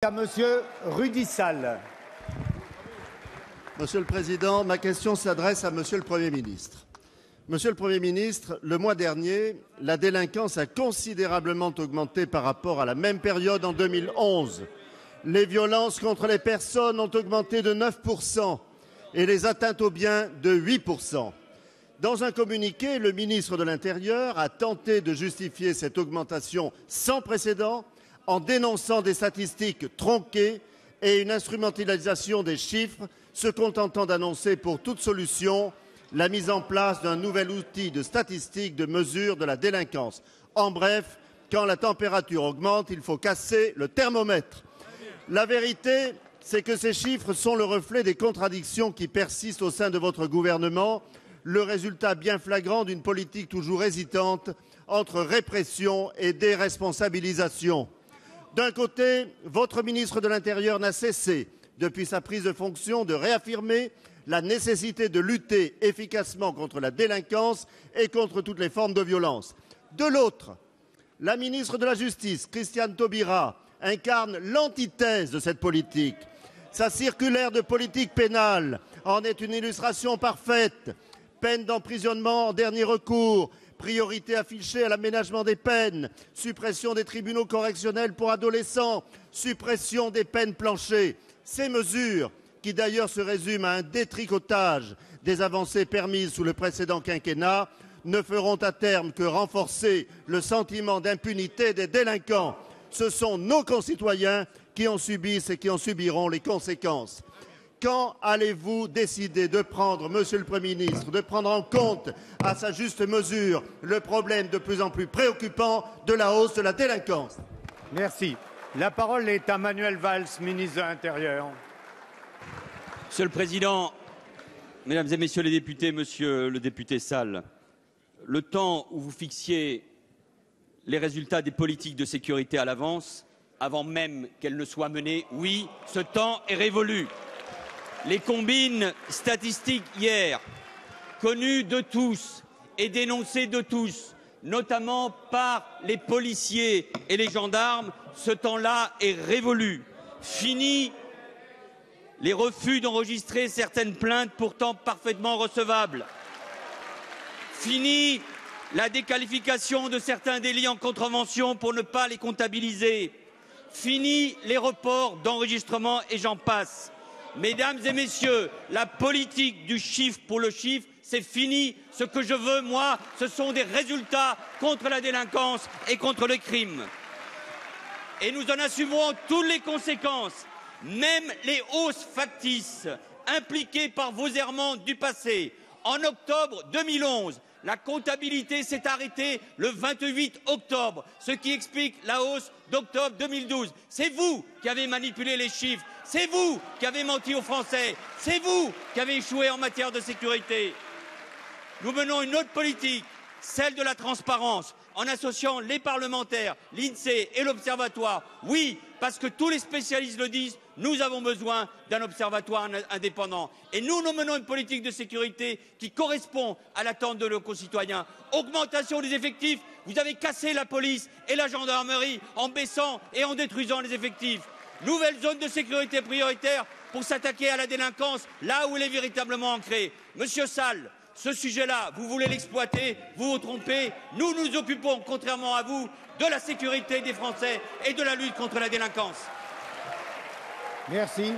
À Monsieur Rudy Sall. Monsieur le Président, ma question s'adresse à Monsieur le Premier ministre. Monsieur le Premier ministre, le mois dernier, la délinquance a considérablement augmenté par rapport à la même période en 2011. Les violences contre les personnes ont augmenté de 9% et les atteintes aux biens de 8%. Dans un communiqué, le ministre de l'Intérieur a tenté de justifier cette augmentation sans précédent en dénonçant des statistiques tronquées et une instrumentalisation des chiffres, se contentant d'annoncer pour toute solution la mise en place d'un nouvel outil de statistique de mesure de la délinquance. En bref, quand la température augmente, il faut casser le thermomètre. La vérité, c'est que ces chiffres sont le reflet des contradictions qui persistent au sein de votre gouvernement, le résultat bien flagrant d'une politique toujours hésitante entre répression et déresponsabilisation. D'un côté, votre ministre de l'Intérieur n'a cessé, depuis sa prise de fonction, de réaffirmer la nécessité de lutter efficacement contre la délinquance et contre toutes les formes de violence. De l'autre, la ministre de la Justice, Christiane Taubira, incarne l'antithèse de cette politique. Sa circulaire de politique pénale en est une illustration parfaite. Peine d'emprisonnement en dernier recours, priorité affichée à l'aménagement des peines, suppression des tribunaux correctionnels pour adolescents, suppression des peines planchers. Ces mesures, qui d'ailleurs se résument à un détricotage des avancées permises sous le précédent quinquennat, ne feront à terme que renforcer le sentiment d'impunité des délinquants. Ce sont nos concitoyens qui en subissent et qui en subiront les conséquences. Quand allez-vous décider de prendre, Monsieur le Premier ministre, de prendre en compte à sa juste mesure le problème de plus en plus préoccupant de la hausse de la délinquance? Merci. La parole est à Manuel Valls, ministre de l'Intérieur. Monsieur le Président, Mesdames et Messieurs les députés, Monsieur le député Sall, le temps où vous fixiez les résultats des politiques de sécurité à l'avance, avant même qu'elles ne soient menées, oui, ce temps est révolu. Les combines statistiques hier, connues de tous et dénoncées de tous, notamment par les policiers et les gendarmes, ce temps-là est révolu. Fini les refus d'enregistrer certaines plaintes pourtant parfaitement recevables. Fini la déqualification de certains délits en contravention pour ne pas les comptabiliser. Fini les reports d'enregistrement et j'en passe. Mesdames et messieurs, la politique du chiffre pour le chiffre, c'est fini. Ce que je veux, moi, ce sont des résultats contre la délinquance et contre le crime. Et nous en assumerons toutes les conséquences, même les hausses factices impliquées par vos errements du passé. En octobre 2011, la comptabilité s'est arrêtée le 28 octobre, ce qui explique la hausse d'octobre 2012. C'est vous qui avez manipulé les chiffres, c'est vous qui avez menti aux Français, c'est vous qui avez échoué en matière de sécurité. Nous menons une autre politique, celle de la transparence, en associant les parlementaires, l'INSEE et l'Observatoire. Oui, parce que tous les spécialistes le disent, nous avons besoin d'un observatoire indépendant. Et nous menons une politique de sécurité qui correspond à l'attente de nos concitoyens. Augmentation des effectifs, vous avez cassé la police et la gendarmerie en baissant et en détruisant les effectifs. Nouvelle zone de sécurité prioritaire pour s'attaquer à la délinquance là où elle est véritablement ancrée. Monsieur Sall, ce sujet-là, vous voulez l'exploiter, vous vous trompez. Nous nous occupons, contrairement à vous, de la sécurité des Français et de la lutte contre la délinquance. Merci.